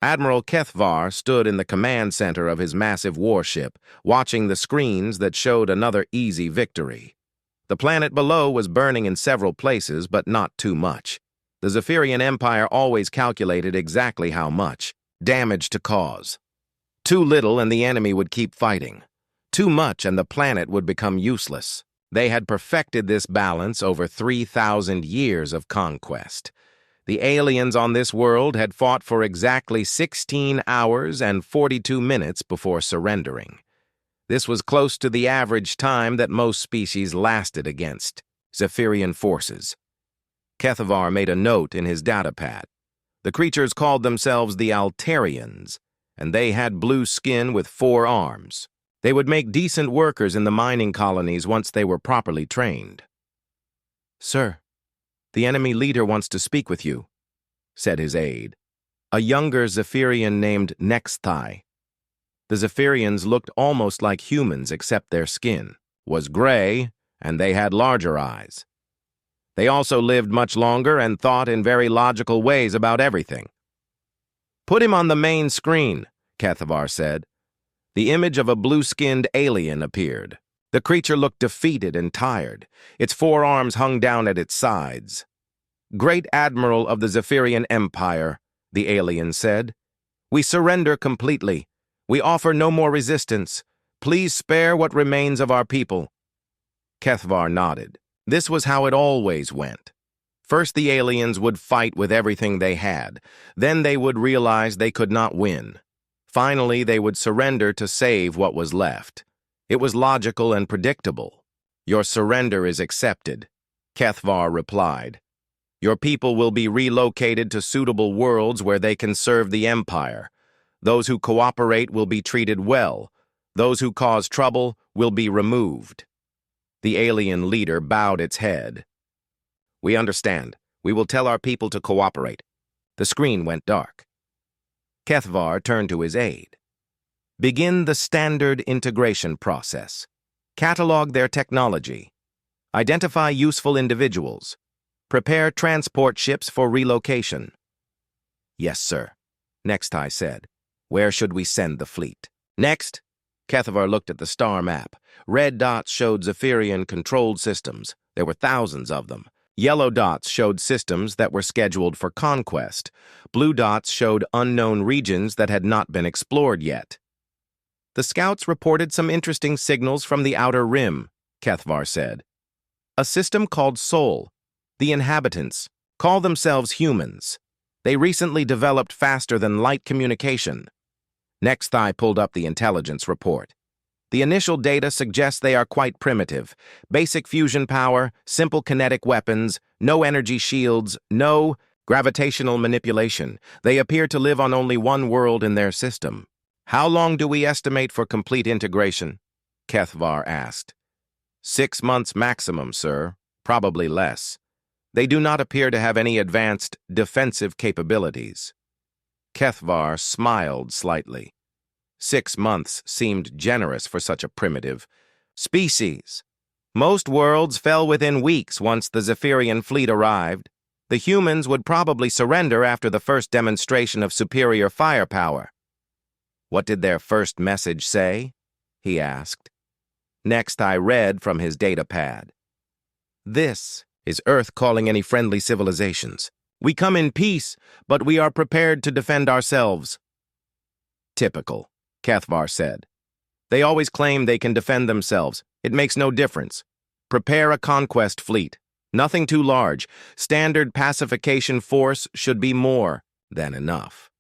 Admiral Kethvar stood in the command center of his massive warship, watching the screens that showed another easy victory. The planet below was burning in several places, but not too much. The Zephyrian Empire always calculated exactly how much damage to cause. Too little and the enemy would keep fighting. Too much and the planet would become useless. They had perfected this balance over 3,000 years of conquest. The aliens on this world had fought for exactly 16 hours and 42 minutes before surrendering. This was close to the average time that most species lasted against Zephyrian forces. Kethvar made a note in his datapad. The creatures called themselves the Altarians, and they had blue skin with 4 arms. They would make decent workers in the mining colonies once they were properly trained. "Sir, the enemy leader wants to speak with you," said his aide, a younger Zephyrian named Nexthai. The Zephyrians looked almost like humans except their skin was gray, and they had larger eyes. They also lived much longer and thought in very logical ways about everything. "Put him on the main screen," Kethvar said. The image of a blue-skinned alien appeared. The creature looked defeated and tired. Its 4 arms hung down at its sides. "Great Admiral of the Zephyrian Empire," the alien said, "we surrender completely. We offer no more resistance. Please spare what remains of our people." Kethvar nodded. This was how it always went. First, the aliens would fight with everything they had. Then they would realize they could not win. Finally, they would surrender to save what was left. It was logical and predictable. "Your surrender is accepted," Kethvar replied. "Your people will be relocated to suitable worlds where they can serve the Empire. Those who cooperate will be treated well. Those who cause trouble will be removed." The alien leader bowed its head. "We understand. We will tell our people to cooperate." The screen went dark. Kethvar turned to his aide. "Begin the standard integration process. Catalog their technology. Identify useful individuals. Prepare transport ships for relocation." "Yes, sir," Nexthai said. "Where should we send the fleet?" "Next." Kethvar looked at the star map. Red dots showed Zephyrian controlled systems. There were thousands of them. Yellow dots showed systems that were scheduled for conquest. Blue dots showed unknown regions that had not been explored yet. "The scouts reported some interesting signals from the outer rim," Kethvar said. "A system called Sol. The inhabitants call themselves humans. They recently developed faster-than-light communication." Nexthai pulled up the intelligence report. "The initial data suggests they are quite primitive. Basic fusion power, simple kinetic weapons, no energy shields, no gravitational manipulation. They appear to live on only one world in their system." "How long do we estimate for complete integration?" Kethvar asked. 6 months maximum, sir. Probably less. They do not appear to have any advanced defensive capabilities." Kethvar smiled slightly. 6 months seemed generous for such a primitive species. Most worlds fell within weeks once the Zephyrian fleet arrived. The humans would probably surrender after the first demonstration of superior firepower. "What did their first message say?" he asked. Next, I read from his datapad. "This is Earth calling any friendly civilizations. We come in peace, but we are prepared to defend ourselves." "Typical," Kethvar said. "They always claim they can defend themselves. It makes no difference. Prepare a conquest fleet. Nothing too large. Standard pacification force should be more than enough."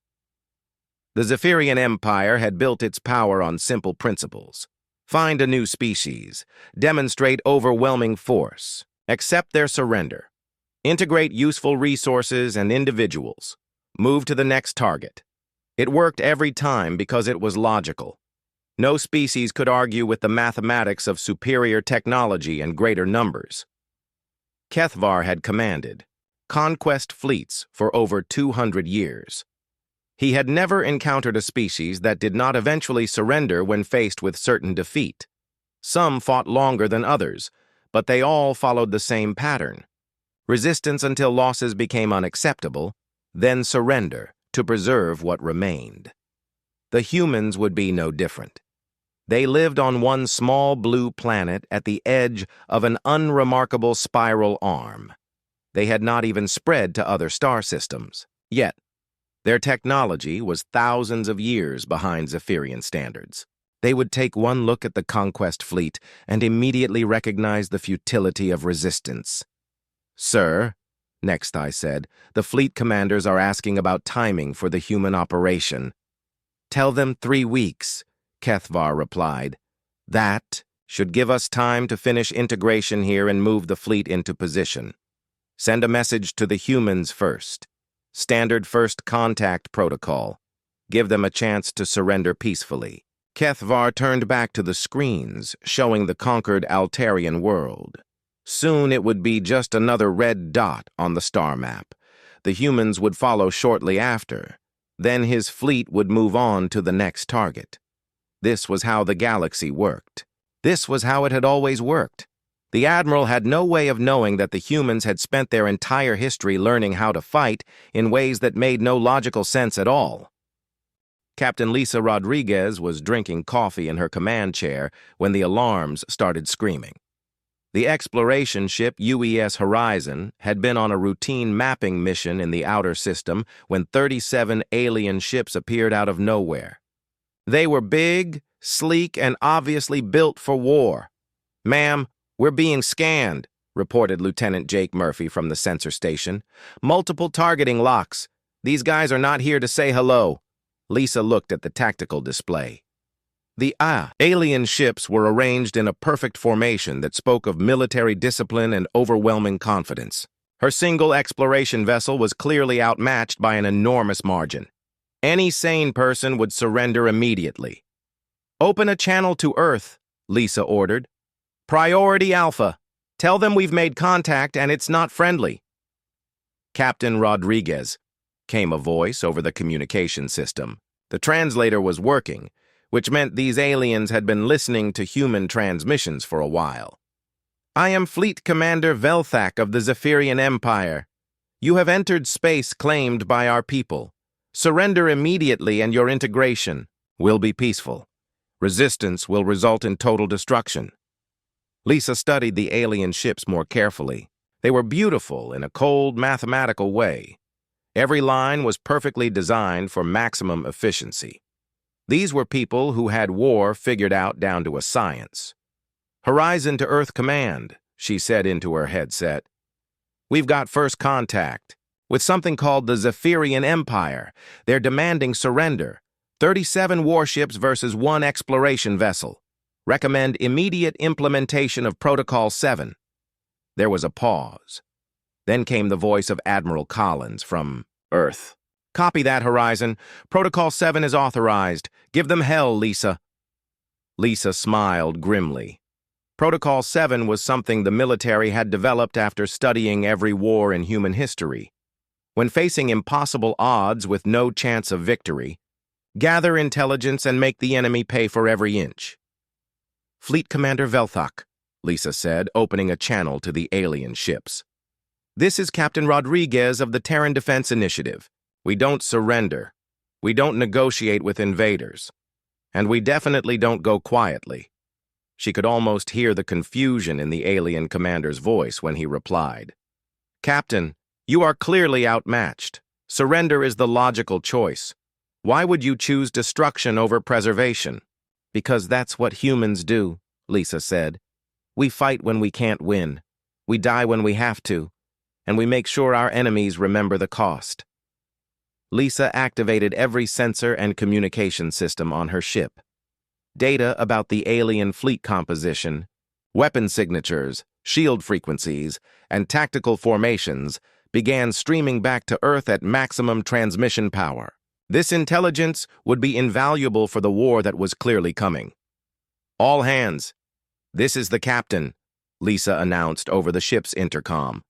The Zephyrian Empire had built its power on simple principles. Find a new species. Demonstrate overwhelming force. Accept their surrender. Integrate useful resources and individuals. Move to the next target. It worked every time because it was logical. No species could argue with the mathematics of superior technology and greater numbers. Kethvar had commanded conquest fleets for over 200 years. He had never encountered a species that did not eventually surrender when faced with certain defeat. Some fought longer than others, but they all followed the same pattern. Resistance until losses became unacceptable, then surrender to preserve what remained. The humans would be no different. They lived on one small blue planet at the edge of an unremarkable spiral arm. They had not even spread to other star systems. Yet, their technology was thousands of years behind Zephyrian standards. They would take one look at the conquest fleet and immediately recognize the futility of resistance. "Sir," next I said, "the fleet commanders are asking about timing for the human operation." "Tell them 3 weeks," Kethvar replied. "That should give us time to finish integration here and move the fleet into position. Send a message to the humans first. Standard first contact protocol. Give them a chance to surrender peacefully." Kethvar turned back to the screens, showing the conquered Altarian world. Soon it would be just another red dot on the star map. The humans would follow shortly after. Then his fleet would move on to the next target. This was how the galaxy worked. This was how it had always worked. The Admiral had no way of knowing that the humans had spent their entire history learning how to fight in ways that made no logical sense at all. Captain Lisa Rodriguez was drinking coffee in her command chair when the alarms started screaming. The exploration ship UES Horizon had been on a routine mapping mission in the outer system when 37 alien ships appeared out of nowhere. They were big, sleek, and obviously built for war. "Ma'am, we're being scanned," reported Lieutenant Jake Murphy from the sensor station. "Multiple targeting locks. These guys are not here to say hello." Lisa looked at the tactical display. The alien ships were arranged in a perfect formation that spoke of military discipline and overwhelming confidence. Her single exploration vessel was clearly outmatched by an enormous margin. Any sane person would surrender immediately. "Open a channel to Earth," Lisa ordered. "Priority Alpha. Tell them we've made contact and it's not friendly." "Captain Rodriguez," came a voice over the communication system. The translator was working, which meant these aliens had been listening to human transmissions for a while. "I am Fleet Commander Velthak of the Zephyrian Empire. You have entered space claimed by our people. Surrender immediately and your integration will be peaceful. Resistance will result in total destruction." Lisa studied the alien ships more carefully. They were beautiful in a cold, mathematical way. Every line was perfectly designed for maximum efficiency. These were people who had war figured out down to a science. "Horizon to Earth Command," she said into her headset. "We've got first contact with something called the Zephyrian Empire. They're demanding surrender. 37 warships versus 1 exploration vessel. Recommend immediate implementation of Protocol 7. There was a pause. Then came the voice of Admiral Collins from Earth. "Copy that, Horizon. Protocol 7 is authorized. Give them hell, Lisa." Lisa smiled grimly. Protocol 7 was something the military had developed after studying every war in human history. When facing impossible odds with no chance of victory, gather intelligence and make the enemy pay for every inch. "Fleet Commander Velthak," Lisa said, opening a channel to the alien ships. "This is Captain Rodriguez of the Terran Defense Initiative. We don't surrender. We don't negotiate with invaders. And we definitely don't go quietly." She could almost hear the confusion in the alien commander's voice when he replied. "Captain, you are clearly outmatched. Surrender is the logical choice. Why would you choose destruction over preservation?" "Because that's what humans do," Lisa said. "We fight when we can't win. We die when we have to. And we make sure our enemies remember the cost." Lisa activated every sensor and communication system on her ship. Data about the alien fleet composition, weapon signatures, shield frequencies, and tactical formations began streaming back to Earth at maximum transmission power. This intelligence would be invaluable for the war that was clearly coming. "All hands. This is the captain," Lisa announced over the ship's intercom.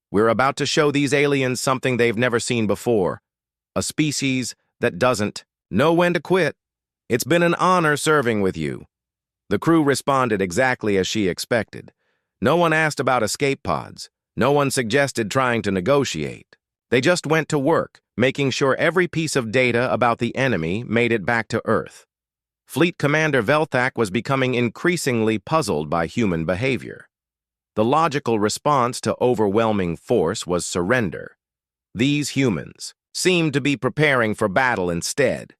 "We're about to show these aliens something they've never seen before. A species that doesn't know when to quit. It's been an honor serving with you." The crew responded exactly as she expected. No one asked about escape pods. No one suggested trying to negotiate. They just went to work, making sure every piece of data about the enemy made it back to Earth. Fleet Commander Velthak was becoming increasingly puzzled by human behavior. The logical response to overwhelming force was surrender. These humans seemed to be preparing for battle instead.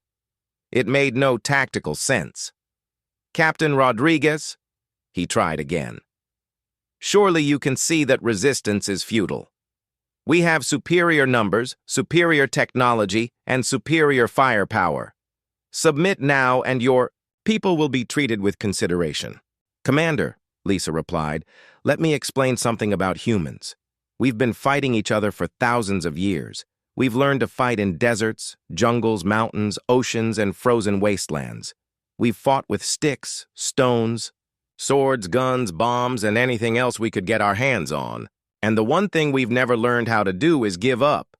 It made no tactical sense. "Captain Rodriguez," he tried again. "Surely you can see that resistance is futile. We have superior numbers, superior technology, and superior firepower. Submit now and your people will be treated with consideration." "Commander," Lisa replied, "let me explain something about humans. We've been fighting each other for thousands of years. We've learned to fight in deserts, jungles, mountains, oceans, and frozen wastelands. We've fought with sticks, stones, swords, guns, bombs, and anything else we could get our hands on. And the one thing we've never learned how to do is give up."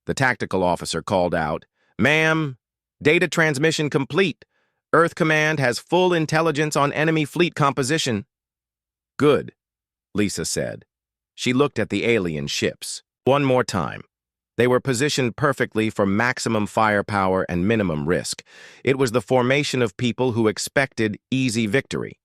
The tactical officer called out, "Ma'am, data transmission complete. Earth Command has full intelligence on enemy fleet composition." "Good," Lisa said. She looked at the alien ships. One more time. They were positioned perfectly for maximum firepower and minimum risk. It was the formation of people who expected easy victory.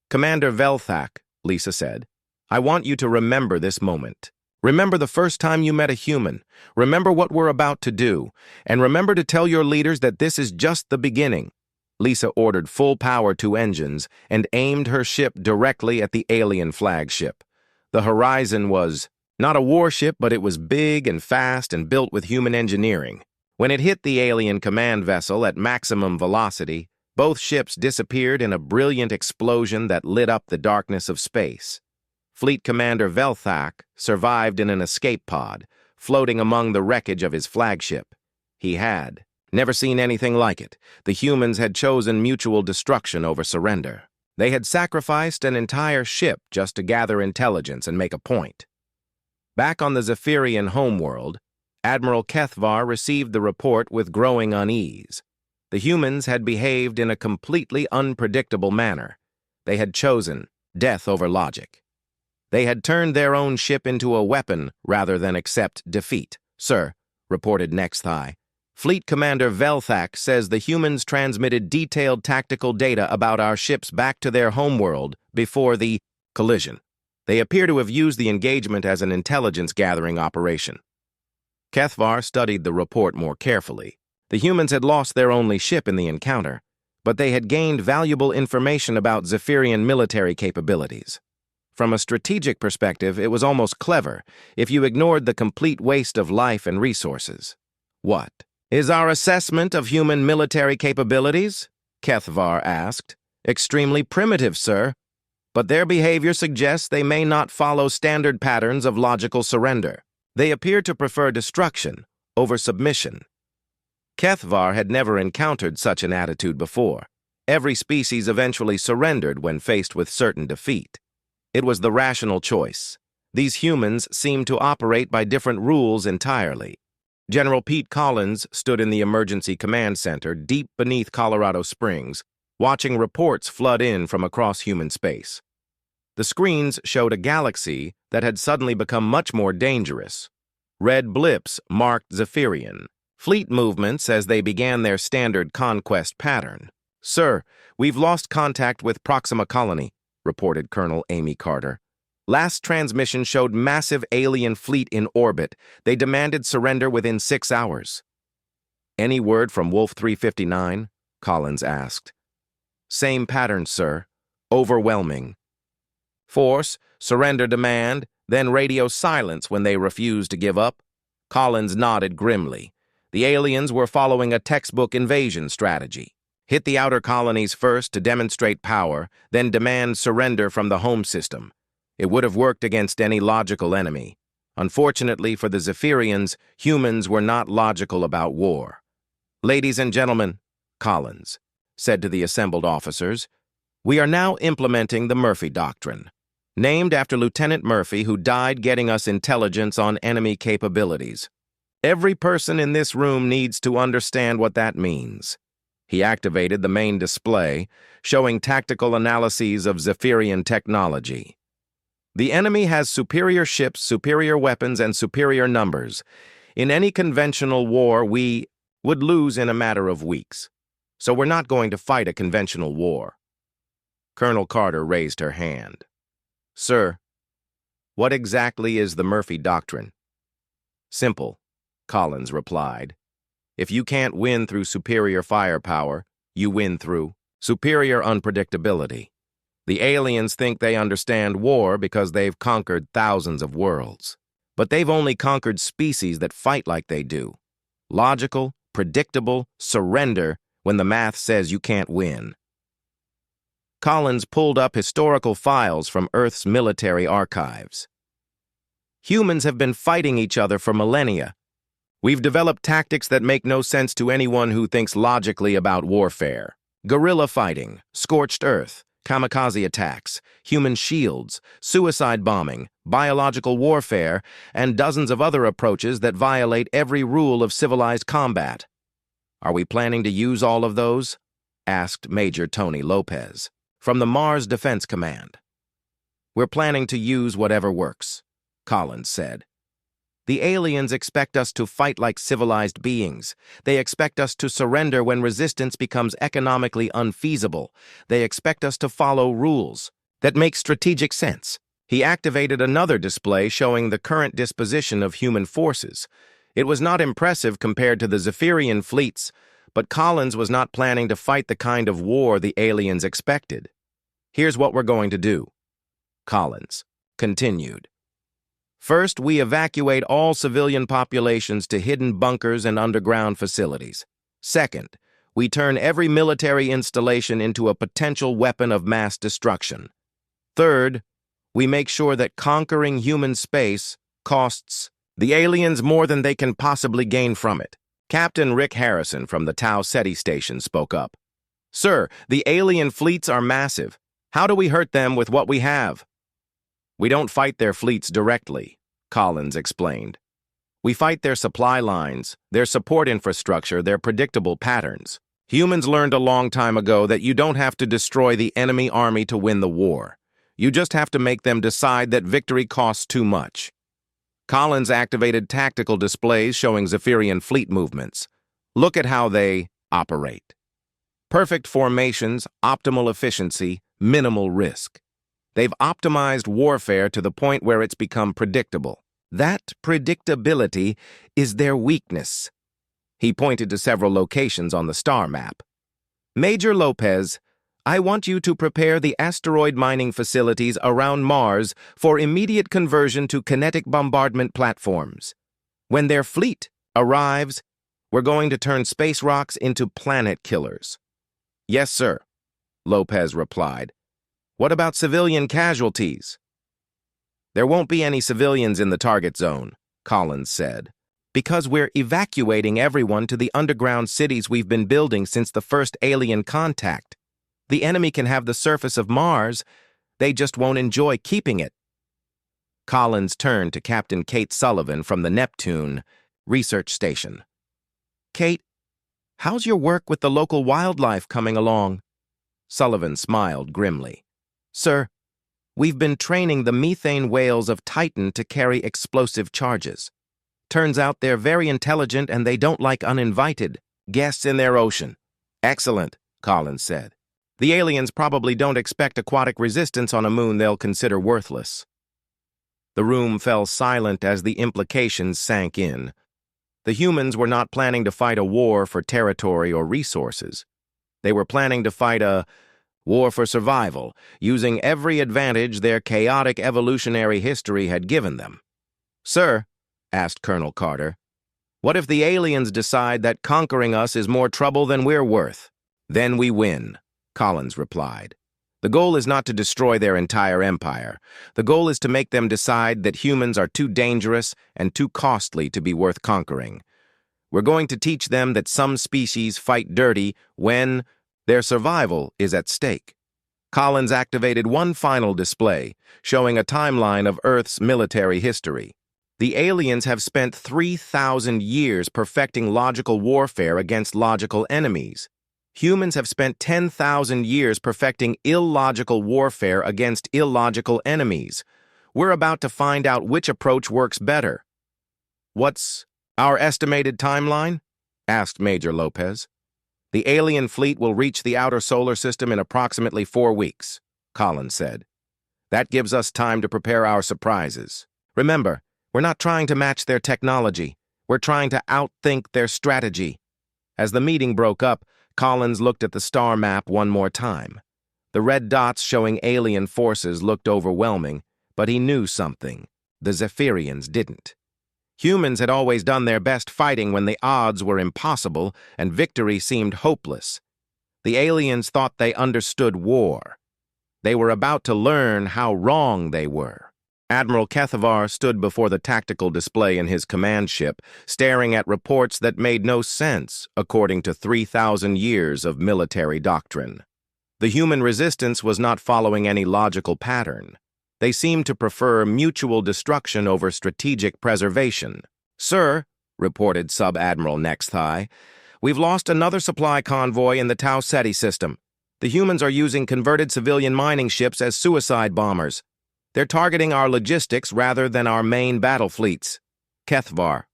"Commander Velthak," Lisa said, "I want you to remember this moment. Remember the first time you met a human. Remember what we're about to do. And remember to tell your leaders that this is just the beginning." Lisa ordered full power to engines and aimed her ship directly at the alien flagship. The Horizon was not a warship, but it was big and fast and built with human engineering. When it hit the alien command vessel at maximum velocity, both ships disappeared in a brilliant explosion that lit up the darkness of space. Fleet Commander Velthak survived in an escape pod, floating among the wreckage of his flagship. He had never seen anything like it. The humans had chosen mutual destruction over surrender. They had sacrificed an entire ship just to gather intelligence and make a point. Back on the Zephyrian homeworld, Admiral Kethvar received the report with growing unease. The humans had behaved in a completely unpredictable manner. They had chosen death over logic. They had turned their own ship into a weapon rather than accept defeat. "Sir," reported Nexthai, "Fleet Commander Velthak says the humans transmitted detailed tactical data about our ships back to their homeworld before the collision. They appear to have used the engagement as an intelligence-gathering operation." Kethvar studied the report more carefully. The humans had lost their only ship in the encounter, but they had gained valuable information about Zephyrian military capabilities. From a strategic perspective, it was almost clever if you ignored the complete waste of life and resources. "What is our assessment of human military capabilities?" Kethvar asked. "Extremely primitive, sir. But their behavior suggests they may not follow standard patterns of logical surrender. They appear to prefer destruction over submission." Kethvar had never encountered such an attitude before. Every species eventually surrendered when faced with certain defeat. It was the rational choice. These humans seemed to operate by different rules entirely. General Pete Collins stood in the emergency command center deep beneath Colorado Springs, watching reports flood in from across human space. The screens showed a galaxy that had suddenly become much more dangerous. Red blips marked Zephyrian fleet movements as they began their standard conquest pattern. "Sir, we've lost contact with Proxima Colony," reported Colonel Amy Carter. "Last transmission showed massive alien fleet in orbit. They demanded surrender within 6 hours." "Any word from Wolf 359? Collins asked. "Same pattern, sir. Overwhelming. Force, surrender demand, then radio silence when they refused to give up." Collins nodded grimly. The aliens were following a textbook invasion strategy. Hit the outer colonies first to demonstrate power, then demand surrender from the home system. It would have worked against any logical enemy. Unfortunately for the Zephyrians, humans were not logical about war. "Ladies and gentlemen," Collins said to the assembled officers, "we are now implementing the Murphy Doctrine, named after Lieutenant Murphy, who died getting us intelligence on enemy capabilities. Every person in this room needs to understand what that means." He activated the main display, showing tactical analyses of Zephyrian technology. The enemy has superior ships, superior weapons, and superior numbers. In any conventional war, we would lose in a matter of weeks. So we're not going to fight a conventional war. Colonel Carter raised her hand. Sir, what exactly is the Murphy Doctrine? Simple, Collins replied. If you can't win through superior firepower, you win through superior unpredictability. The aliens think they understand war because they've conquered thousands of worlds. But they've only conquered species that fight like they do. Logical, predictable, surrender when the math says you can't win. Collins pulled up historical files from Earth's military archives. Humans have been fighting each other for millennia. We've developed tactics that make no sense to anyone who thinks logically about warfare. Guerrilla fighting, scorched earth, kamikaze attacks, human shields, suicide bombing, biological warfare, and dozens of other approaches that violate every rule of civilized combat. Are we planning to use all of those? Asked Major Tony Lopez from the Mars Defense Command. We're planning to use whatever works, Collins said. The aliens expect us to fight like civilized beings. They expect us to surrender when resistance becomes economically unfeasible. They expect us to follow rules that make strategic sense. He activated another display showing the current disposition of human forces. It was not impressive compared to the Zephyrian fleets, but Collins was not planning to fight the kind of war the aliens expected. Here's what we're going to do, Collins continued. First, we evacuate all civilian populations to hidden bunkers and underground facilities. Second, we turn every military installation into a potential weapon of mass destruction. Third, we make sure that conquering human space costs the aliens more than they can possibly gain from it. Captain Rick Harrison from the Tau Ceti station spoke up. Sir, the alien fleets are massive. How do we hurt them with what we have? We don't fight their fleets directly, Collins explained. We fight their supply lines, their support infrastructure, their predictable patterns. Humans learned a long time ago that you don't have to destroy the enemy army to win the war. You just have to make them decide that victory costs too much. Collins activated tactical displays showing Zephyrian fleet movements. Look at how they operate. Perfect formations, optimal efficiency, minimal risk. They've optimized warfare to the point where it's become predictable. That predictability is their weakness. He pointed to several locations on the star map. Major Lopez, I want you to prepare the asteroid mining facilities around Mars for immediate conversion to kinetic bombardment platforms. When their fleet arrives, we're going to turn space rocks into planet killers. Yes, sir, Lopez replied. What about civilian casualties? There won't be any civilians in the target zone, Collins said, because we're evacuating everyone to the underground cities we've been building since the first alien contact. The enemy can have the surface of Mars, they just won't enjoy keeping it. Collins turned to Captain Kate Sullivan from the Neptune research station. Kate, how's your work with the local wildlife coming along? Sullivan smiled grimly. Sir, we've been training the methane whales of Titan to carry explosive charges. Turns out they're very intelligent and they don't like uninvited guests in their ocean. Excellent, Collins said. The aliens probably don't expect aquatic resistance on a moon they'll consider worthless. The room fell silent as the implications sank in. The humans were not planning to fight a war for territory or resources. They were planning to fight a war for survival, using every advantage their chaotic evolutionary history had given them. Sir, asked Colonel Carter, what if the aliens decide that conquering us is more trouble than we're worth? Then we win, Collins replied. The goal is not to destroy their entire empire. The goal is to make them decide that humans are too dangerous and too costly to be worth conquering. We're going to teach them that some species fight dirty when their survival is at stake. Collins activated one final display, showing a timeline of Earth's military history. The aliens have spent 3,000 years perfecting logical warfare against logical enemies. Humans have spent 10,000 years perfecting illogical warfare against illogical enemies. We're about to find out which approach works better. What's our estimated timeline? Asked Major Lopez. The alien fleet will reach the outer solar system in approximately 4 weeks, Collins said. That gives us time to prepare our surprises. Remember, we're not trying to match their technology. We're trying to outthink their strategy. As the meeting broke up, Collins looked at the star map one more time. The red dots showing alien forces looked overwhelming, but he knew something. The Zephyrians didn't. Humans had always done their best fighting when the odds were impossible and victory seemed hopeless. The aliens thought they understood war. They were about to learn how wrong they were. Admiral Kethavar stood before the tactical display in his command ship, staring at reports that made no sense according to 3,000 years of military doctrine. The human resistance was not following any logical pattern. They seemed to prefer mutual destruction over strategic preservation. "Sir," reported Sub-Admiral Nexthigh, "we've lost another supply convoy in the Tau Ceti system. The humans are using converted civilian mining ships as suicide bombers. They're targeting our logistics rather than our main battle fleets." Kethvar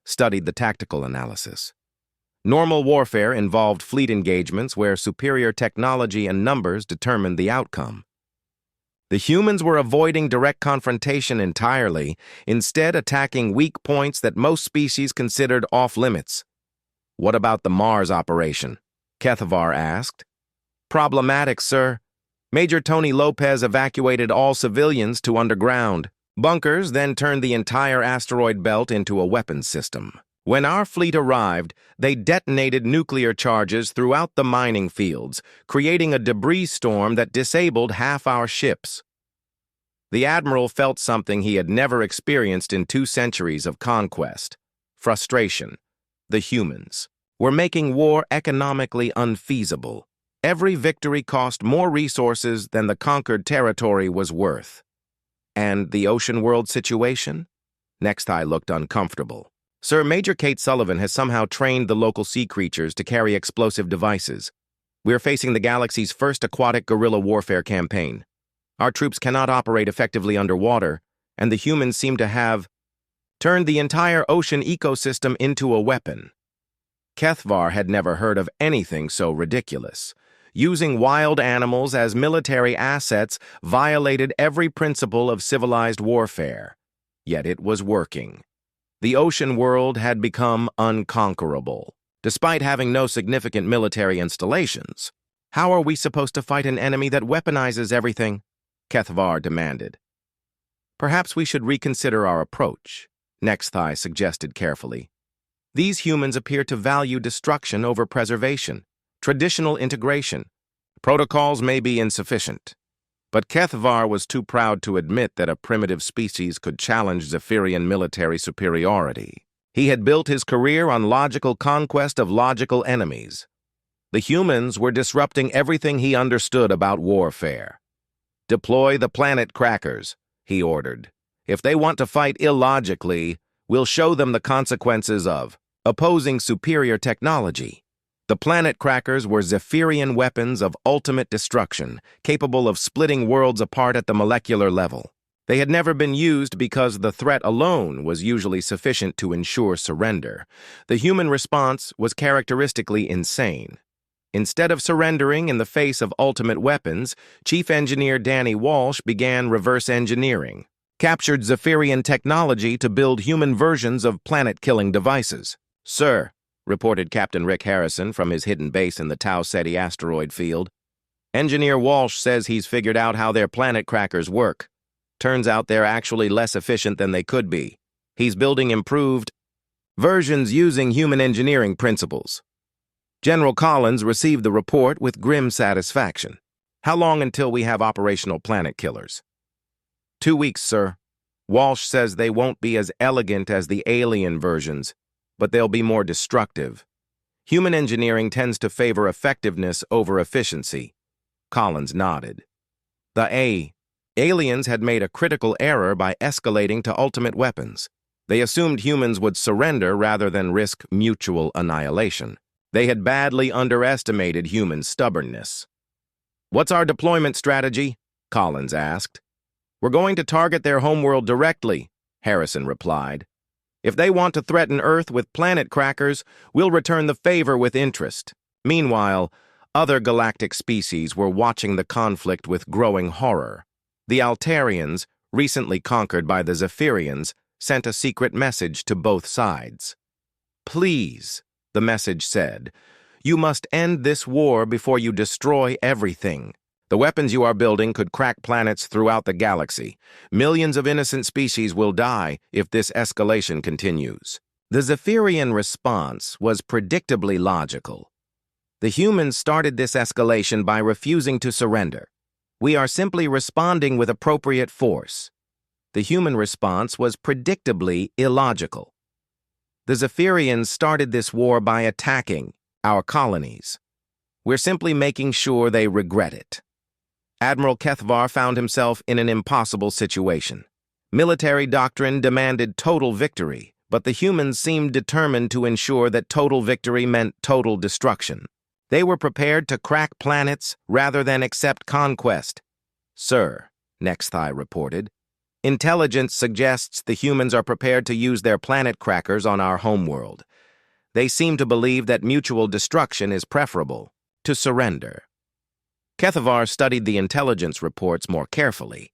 studied the tactical analysis. Normal warfare involved fleet engagements where superior technology and numbers determined the outcome. The humans were avoiding direct confrontation entirely, instead attacking weak points that most species considered off-limits. "What about the Mars operation?" Kethavar asked. "Problematic, sir. Major Tony Lopez evacuated all civilians to underground. Bunkers then turned the entire asteroid belt into a weapons system. When our fleet arrived, they detonated nuclear charges throughout the mining fields, creating a debris storm that disabled half our ships." The Admiral felt something he had never experienced in 2 centuries of conquest: frustration. The humans were making war economically unfeasible. Every victory cost more resources than the conquered territory was worth. And the ocean world situation? Nexthigh looked uncomfortable. "Sir, Major Kate Sullivan has somehow trained the local sea creatures to carry explosive devices. We're facing the galaxy's first aquatic guerrilla warfare campaign. Our troops cannot operate effectively underwater, and the humans seem to have turned the entire ocean ecosystem into a weapon." Kethvar had never heard of anything so ridiculous. Using wild animals as military assets violated every principle of civilized warfare. Yet it was working. The ocean world had become unconquerable. Despite having no significant military installations, how are we supposed to fight an enemy that weaponizes everything? Kethvar demanded. "Perhaps we should reconsider our approach," Nexthigh suggested carefully. "These humans appear to value destruction over preservation. Traditional integration. Protocols may be insufficient." But Kethvar was too proud to admit that a primitive species could challenge Zephyrian military superiority. He had built his career on logical conquest of logical enemies. The humans were disrupting everything he understood about warfare. "Deploy the planet crackers," he ordered. "If they want to fight illogically, we'll show them the consequences of opposing superior technology." The planet crackers were Zephyrian weapons of ultimate destruction, capable of splitting worlds apart at the molecular level. They had never been used because the threat alone was usually sufficient to ensure surrender. The human response was characteristically insane. Instead of surrendering in the face of ultimate weapons, Chief Engineer Danny Walsh began reverse engineering, captured Zephyrian technology to build human versions of planet-killing devices. "Sir," reported Captain Rick Harrison from his hidden base in the Tau Ceti asteroid field, "Engineer Walsh says he's figured out how their planet crackers work. Turns out they're actually less efficient than they could be. He's building improved versions using human engineering principles." General Collins received the report with grim satisfaction. "How long until we have operational planet killers?" 2 weeks, sir. Walsh says they won't be as elegant as the alien versions, but they'll be more destructive. Human engineering tends to favor effectiveness over efficiency." Collins nodded. The aliens had made a critical error by escalating to ultimate weapons. They assumed humans would surrender rather than risk mutual annihilation. They had badly underestimated human stubbornness. "What's our deployment strategy?" Collins asked. "We're going to target their homeworld directly," Harrison replied. "If they want to threaten Earth with planet crackers, we'll return the favor with interest." Meanwhile, other galactic species were watching the conflict with growing horror. The Altarians, recently conquered by the Zephyrians, sent a secret message to both sides. "Please," the message said, "you must end this war before you destroy everything. The weapons you are building could crack planets throughout the galaxy. Millions of innocent species will die if this escalation continues." The Zephyrian response was predictably logical. "The humans started this escalation by refusing to surrender. We are simply responding with appropriate force." The human response was predictably illogical. "The Zephyrians started this war by attacking our colonies. We're simply making sure they regret it." Admiral Kethvar found himself in an impossible situation. Military doctrine demanded total victory, but the humans seemed determined to ensure that total victory meant total destruction. They were prepared to crack planets rather than accept conquest. "Sir," Nexthai reported, "intelligence suggests the humans are prepared to use their planet crackers on our homeworld. They seem to believe that mutual destruction is preferable to surrender." Kethavar studied the intelligence reports more carefully.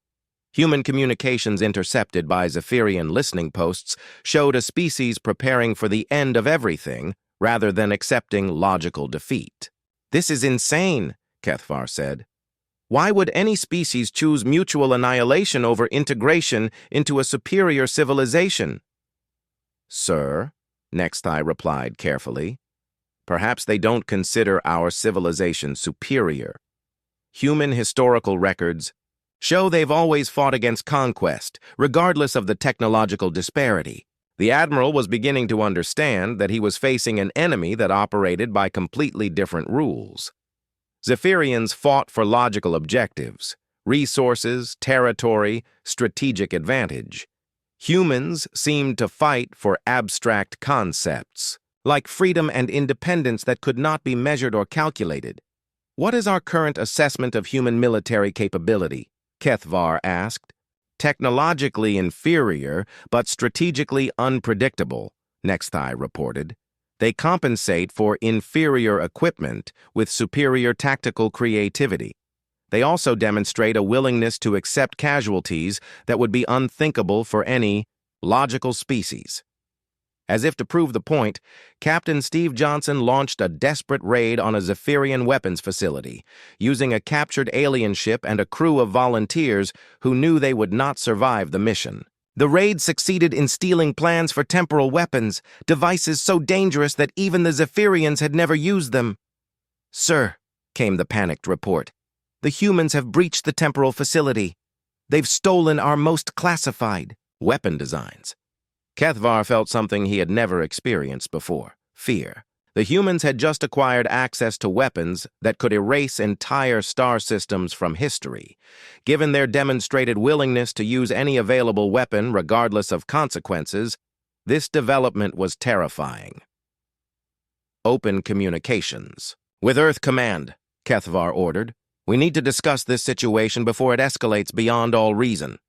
Human communications intercepted by Zephyrian listening posts showed a species preparing for the end of everything rather than accepting logical defeat. "This is insane," Kethvar said. "Why would any species choose mutual annihilation over integration into a superior civilization?" "Sir," Nexthai replied carefully, "perhaps they don't consider our civilization superior. Human historical records show they've always fought against conquest, regardless of the technological disparity." The Admiral was beginning to understand that he was facing an enemy that operated by completely different rules. Zephyrians fought for logical objectives: resources, territory, strategic advantage. Humans seemed to fight for abstract concepts, like freedom and independence that could not be measured or calculated. "What is our current assessment of human military capability?" Kethvar asked. "Technologically inferior, but strategically unpredictable," Nexthai reported. "They compensate for inferior equipment with superior tactical creativity. They also demonstrate a willingness to accept casualties that would be unthinkable for any logical species." As if to prove the point, Captain Steve Johnson launched a desperate raid on a Zephyrian weapons facility, using a captured alien ship and a crew of volunteers who knew they would not survive the mission. "The raid succeeded in stealing plans for temporal weapons, devices so dangerous that even the Zephyrians had never used them." "Sir," came the panicked report, "the humans have breached the temporal facility. They've stolen our most classified weapon designs." Kethvar felt something he had never experienced before: fear. The humans had just acquired access to weapons that could erase entire star systems from history. Given their demonstrated willingness to use any available weapon regardless of consequences, this development was terrifying. Open communications. "With Earth Command," Kethvar ordered. "We need to discuss this situation before it escalates beyond all reason."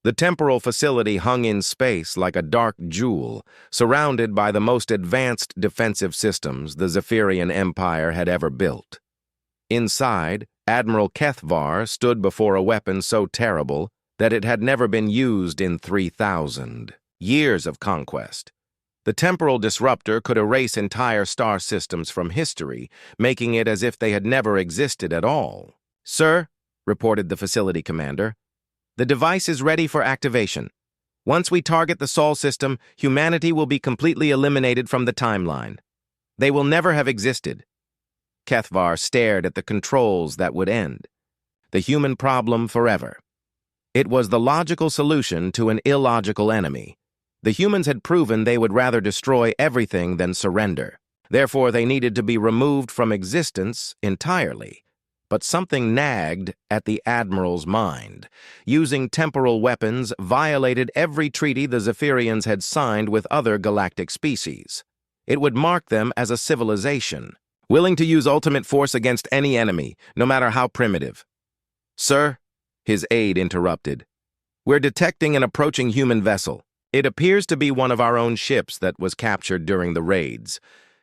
The temporal facility hung in space like a dark jewel, surrounded by the most advanced defensive systems the Zephyrian Empire had ever built. Inside, Admiral Kethvar stood before a weapon so terrible that it had never been used in 3,000 years of conquest. The temporal disruptor could erase entire star systems from history, making it as if they had never existed at all. "Sir," reported the facility commander, "the device is ready for activation. Once we target the Sol system, humanity will be completely eliminated from the timeline. They will never have existed." Kethvar stared at the controls that would end the human problem forever. It was the logical solution to an illogical enemy. The humans had proven they would rather destroy everything than surrender. Therefore, they needed to be removed from existence entirely. But something nagged at the Admiral's mind. Using temporal weapons violated every treaty the Zephyrians had signed with other galactic species. It would mark them as a civilization, willing to use ultimate force against any enemy, no matter how primitive. "Sir," his aide interrupted, We're detecting an approaching human vessel. It appears to be one of our own ships that was captured during the raids.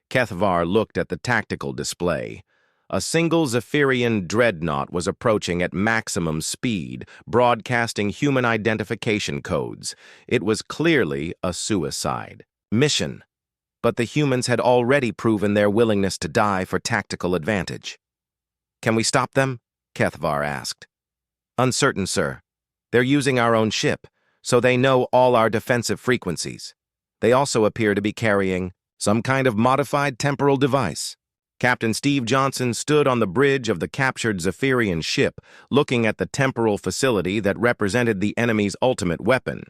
Kethvar looked at the tactical display. A single Zephyrian dreadnought was approaching at maximum speed, broadcasting human identification codes. It was clearly a suicide mission. But the humans had already proven their willingness to die for tactical advantage. "Can we stop them?" Kethvar asked. "Uncertain, sir. They're using our own ship, so they know all our defensive frequencies. They also appear to be carrying some kind of modified temporal device." Captain Steve Johnson stood on the bridge of the captured Zephyrian ship, looking at the temporal facility that represented the enemy's ultimate weapon.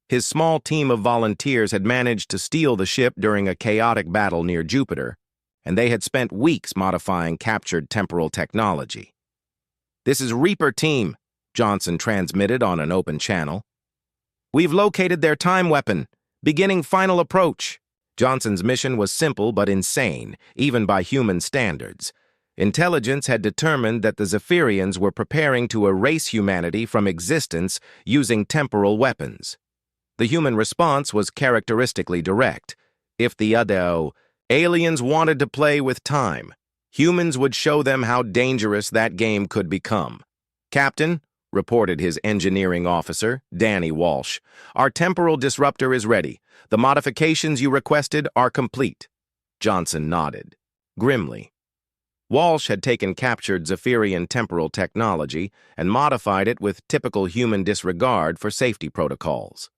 His small team of volunteers had managed to steal the ship during a chaotic battle near Jupiter, and they had spent weeks modifying captured temporal technology. "This is Reaper Team," Johnson transmitted on an open channel. "We've located their time weapon, beginning final approach." Johnson's mission was simple but insane, even by human standards. Intelligence had determined that the Zephyrians were preparing to erase humanity from existence using temporal weapons. The human response was characteristically direct. If the aliens wanted to play with time, humans would show them how dangerous that game could become. "Captain," reported his engineering officer, Danny Walsh, "our temporal disruptor is ready. The modifications you requested are complete." Johnson nodded, grimly. Walsh had taken captured Zephyrian temporal technology and modified it with typical human disregard for safety protocols.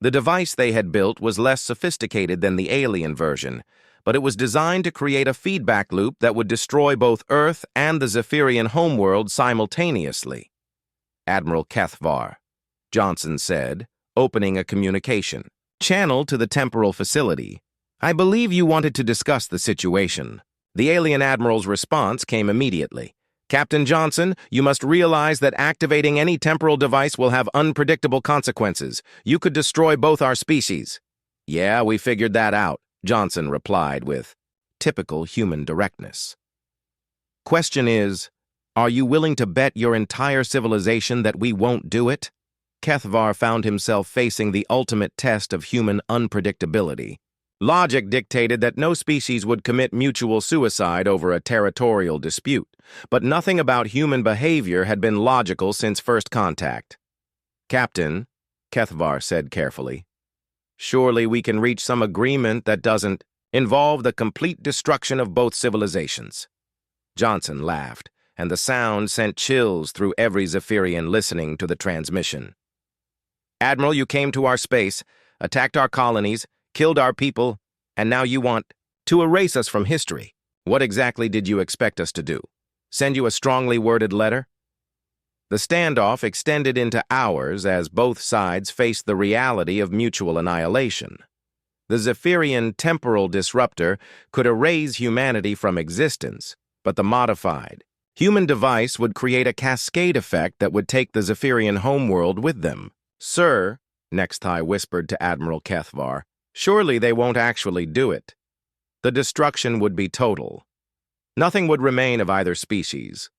The device they had built was less sophisticated than the alien version, but it was designed to create a feedback loop that would destroy both Earth and the Zephyrian homeworld simultaneously. "Admiral Kethvar," Johnson said, opening a communication channel to the temporal facility. "I believe you wanted to discuss the situation." The alien admiral's response came immediately. "Captain Johnson, you must realize that activating any temporal device will have unpredictable consequences. You could destroy both our species." "Yeah, we figured that out," Johnson replied with typical human directness. "Question is, are you willing to bet your entire civilization that we won't do it?" Kethvar found himself facing the ultimate test of human unpredictability. Logic dictated that no species would commit mutual suicide over a territorial dispute, but nothing about human behavior had been logical since first contact. "Captain," Kethvar said carefully, "surely we can reach some agreement that doesn't involve the complete destruction of both civilizations." Johnson laughed, and the sound sent chills through every Zephyrian listening to the transmission. "Admiral, you came to our space, attacked our colonies, killed our people, and now you want to erase us from history. What exactly did you expect us to do? Send you a strongly worded letter?" The standoff extended into hours as both sides faced the reality of mutual annihilation. The Zephyrian temporal disruptor could erase humanity from existence, but the modified human device would create a cascade effect that would take the Zephyrian homeworld with them. "Sir," Nexthai whispered to Admiral Kethvar, "surely they won't actually do it. The destruction would be total. Nothing would remain of either species."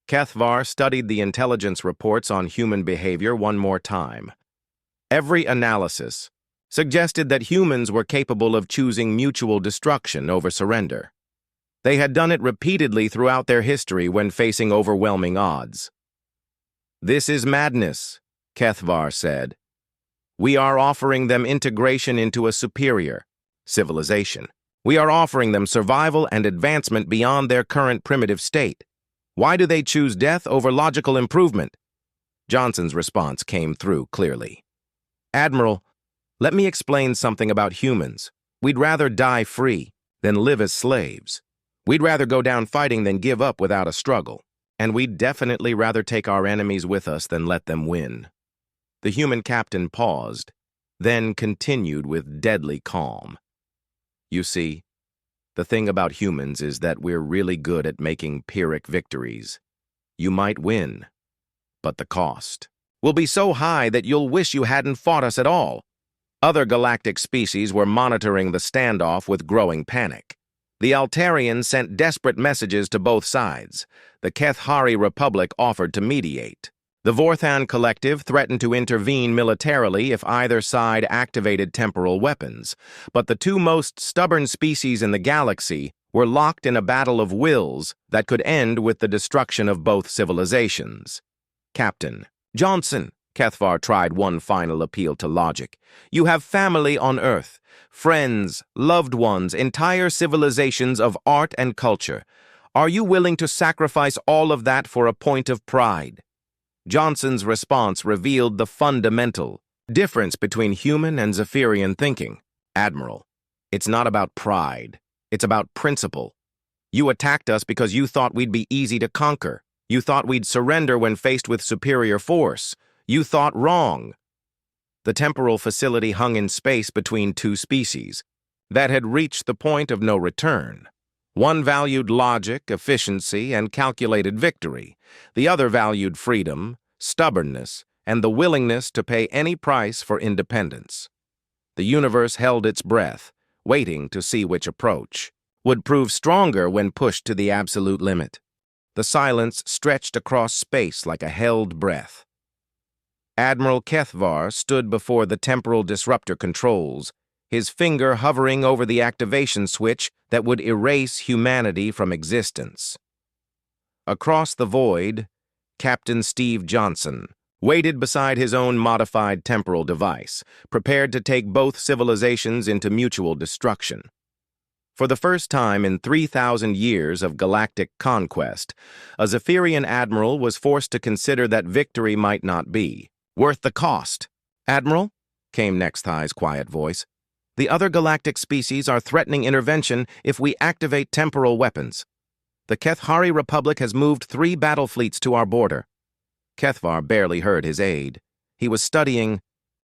Kethvar studied the intelligence reports on human behavior one more time. Every analysis suggested that humans were capable of choosing mutual destruction over surrender. They had done it repeatedly throughout their history when facing overwhelming odds. "This is madness," Kethvar said. "We are offering them integration into a superior civilization. We are offering them survival and advancement beyond their current primitive state. Why do they choose death over logical improvement?" Johnson's response came through clearly. "Admiral, let me explain something about humans. We'd rather die free than live as slaves. We'd rather go down fighting than give up without a struggle. And we'd definitely rather take our enemies with us than let them win." The human captain paused, then continued with deadly calm. "You see, the thing about humans is that we're really good at making Pyrrhic victories. You might win, but the cost will be so high that you'll wish you hadn't fought us at all." Other galactic species were monitoring the standoff with growing panic. The Altarians sent desperate messages to both sides. The Kethari Republic offered to mediate. The Vorthan Collective threatened to intervene militarily if either side activated temporal weapons, but the two most stubborn species in the galaxy were locked in a battle of wills that could end with the destruction of both civilizations. Captain Johnson, Kethvar tried one final appeal to logic. You have family on Earth, friends, loved ones, entire civilizations of art and culture. Are you willing to sacrifice all of that for a point of pride? Johnson's response revealed the fundamental difference between human and Zephyrian thinking. Admiral, it's not about pride. It's about principle. You attacked us because you thought we'd be easy to conquer. You thought we'd surrender when faced with superior force. You thought wrong. The temporal facility hung in space between two species that had reached the point of no return. One valued logic, efficiency, and calculated victory. The other valued freedom, stubbornness, and the willingness to pay any price for independence. The universe held its breath, waiting to see which approach would prove stronger when pushed to the absolute limit. The silence stretched across space like a held breath. Admiral Kethvar stood before the temporal disruptor controls, his finger hovering over the activation switch that would erase humanity from existence. Across the void, Captain Steve Johnson waited beside his own modified temporal device, prepared to take both civilizations into mutual destruction. For the first time in 3,000 years of galactic conquest, a Zephyrian admiral was forced to consider that victory might not be worth the cost. Admiral, came Nexthai's quiet voice, the other galactic species are threatening intervention if we activate temporal weapons. The Kethari Republic has moved 3 battle fleets to our border. Kethvar barely heard his aide. He was studying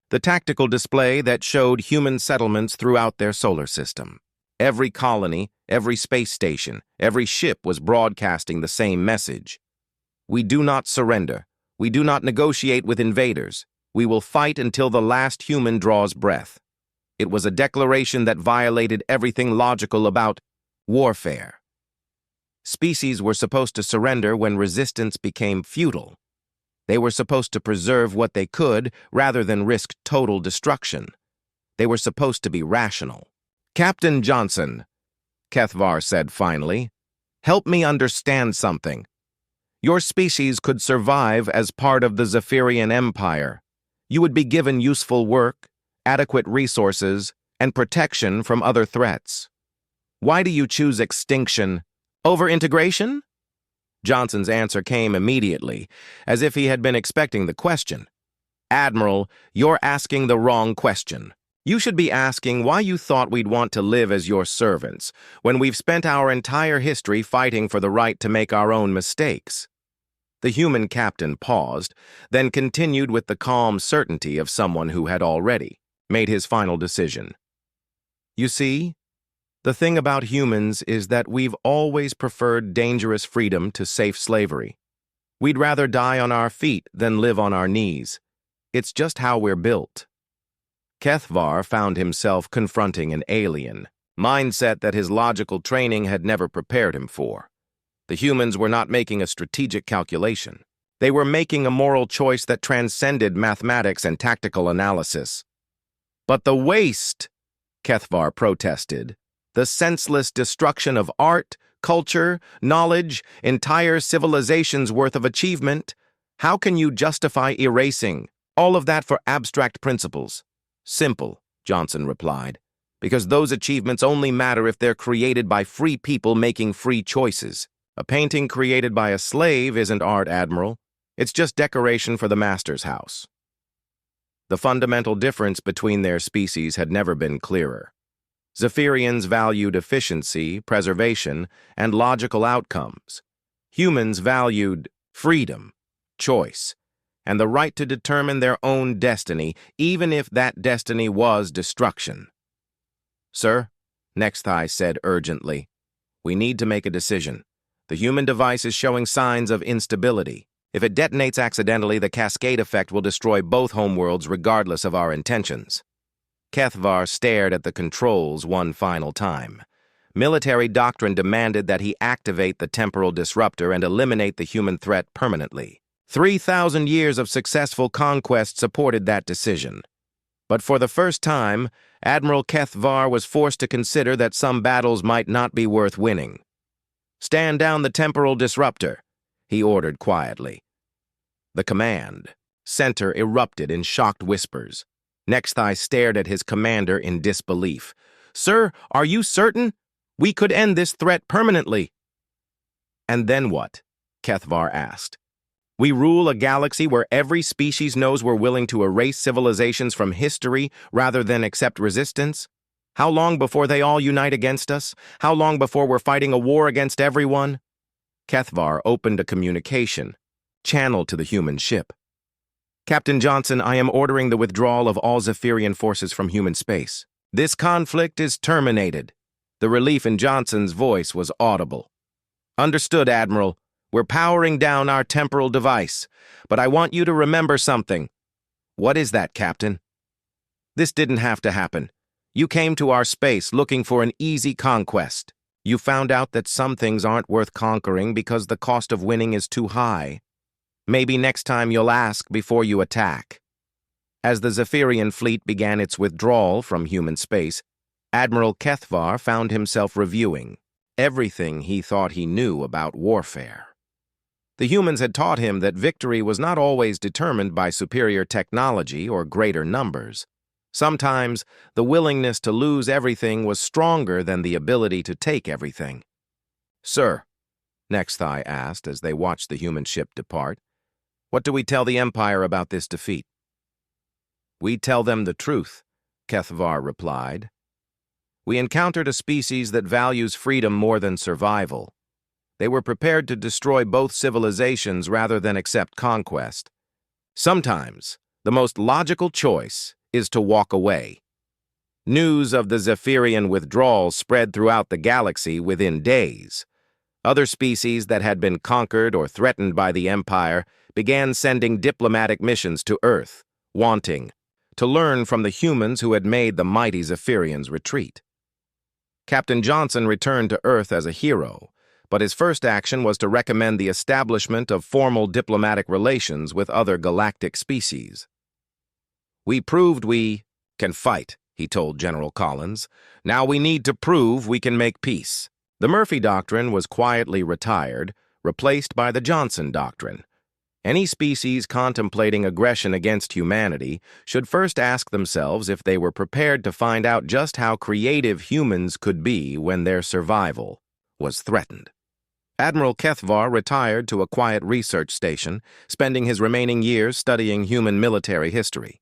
the tactical display that showed human settlements throughout their solar system. Every colony, every space station, every ship was broadcasting the same message. We do not surrender. We do not negotiate with invaders. We will fight until the last human draws breath. It was a declaration that violated everything logical about warfare. Species were supposed to surrender when resistance became futile. They were supposed to preserve what they could rather than risk total destruction. They were supposed to be rational. Captain Johnson, Kethvar said finally, help me understand something. Your species could survive as part of the Zephyrian Empire. You would be given useful work, adequate resources, and protection from other threats. Why do you choose extinction over integration? Johnson's answer came immediately, as if he had been expecting the question. Admiral, you're asking the wrong question. You should be asking why you thought we'd want to live as your servants, when we've spent our entire history fighting for the right to make our own mistakes. The human captain paused, then continued with the calm certainty of someone who had already made his final decision. You see, the thing about humans is that we've always preferred dangerous freedom to safe slavery. We'd rather die on our feet than live on our knees. It's just how we're built. Kethvar found himself confronting an alien mindset that his logical training had never prepared him for. The humans were not making a strategic calculation. They were making a moral choice that transcended mathematics and tactical analysis. But the waste, Kethvar protested, the senseless destruction of art, culture, knowledge, entire civilizations' worth of achievement, how can you justify erasing all of that for abstract principles? Simple, Johnson replied, because those achievements only matter if they're created by free people making free choices. A painting created by a slave isn't art, Admiral. It's just decoration for the master's house. The fundamental difference between their species had never been clearer. Zephyrians valued efficiency, preservation, and logical outcomes. Humans valued freedom, choice, and the right to determine their own destiny, even if that destiny was destruction. Sir, Nexthai said urgently, we need to make a decision. The human device is showing signs of instability. If it detonates accidentally, the cascade effect will destroy both homeworlds regardless of our intentions. Kethvar stared at the controls one final time. Military doctrine demanded that he activate the temporal disruptor and eliminate the human threat permanently. 3,000 years of successful conquest supported that decision. But for the first time, Admiral Kethvar was forced to consider that some battles might not be worth winning. "Stand down the temporal disruptor," he ordered quietly. The command center erupted in shocked whispers. Nexthai stared at his commander in disbelief. "Sir, are you certain? We could end this threat permanently." "And then what?" Kethvar asked. "We rule a galaxy where every species knows we're willing to erase civilizations from history rather than accept resistance? How long before they all unite against us? How long before we're fighting a war against everyone?" Kethvar opened a communication, channeled to the human ship. "Captain Johnson, I am ordering the withdrawal of all Zephyrian forces from human space. This conflict is terminated." The relief in Johnson's voice was audible. "Understood, Admiral. We're powering down our temporal device, but I want you to remember something." "What is that, Captain?" "This didn't have to happen. You came to our space looking for an easy conquest. You found out that some things aren't worth conquering because the cost of winning is too high. Maybe next time you'll ask before you attack." As the Zephyrian fleet began its withdrawal from human space, Admiral Kethvar found himself reviewing everything he thought he knew about warfare. The humans had taught him that victory was not always determined by superior technology or greater numbers. Sometimes, the willingness to lose everything was stronger than the ability to take everything. "Sir," Nexthai asked as they watched the human ship depart, "what do we tell the Empire about this defeat?" "We tell them the truth," Kethvar replied. "We encountered a species that values freedom more than survival. They were prepared to destroy both civilizations rather than accept conquest. Sometimes, the most logical choice is to walk away." News of the Zephyrian withdrawal spread throughout the galaxy within days. Other species that had been conquered or threatened by the Empire began sending diplomatic missions to Earth, wanting to learn from the humans who had made the mighty Zephyrians retreat. Captain Johnson returned to Earth as a hero, but his first action was to recommend the establishment of formal diplomatic relations with other galactic species. "We proved we can fight," he told General Collins. "Now we need to prove we can make peace." The Murphy Doctrine was quietly retired, replaced by the Johnson Doctrine. Any species contemplating aggression against humanity should first ask themselves if they were prepared to find out just how creative humans could be when their survival was threatened. Admiral Kethvar retired to a quiet research station, spending his remaining years studying human military history.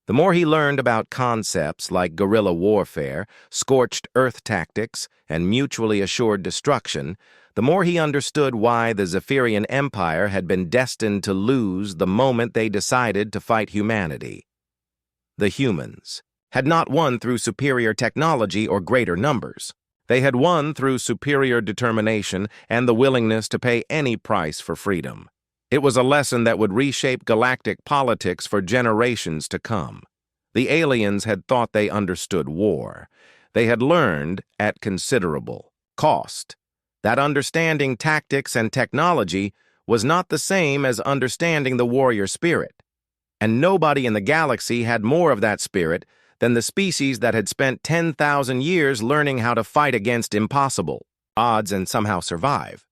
The more he learned about concepts like guerrilla warfare, scorched earth tactics, and mutually assured destruction, the more he understood why the Zephyrian Empire had been destined to lose the moment they decided to fight humanity. The humans had not won through superior technology or greater numbers. They had won through superior determination and the willingness to pay any price for freedom. It was a lesson that would reshape galactic politics for generations to come. The aliens had thought they understood war. They had learned, at considerable cost, that understanding tactics and technology was not the same as understanding the warrior spirit. And nobody in the galaxy had more of that spirit than the species that had spent 10,000 years learning how to fight against impossible odds and somehow survive.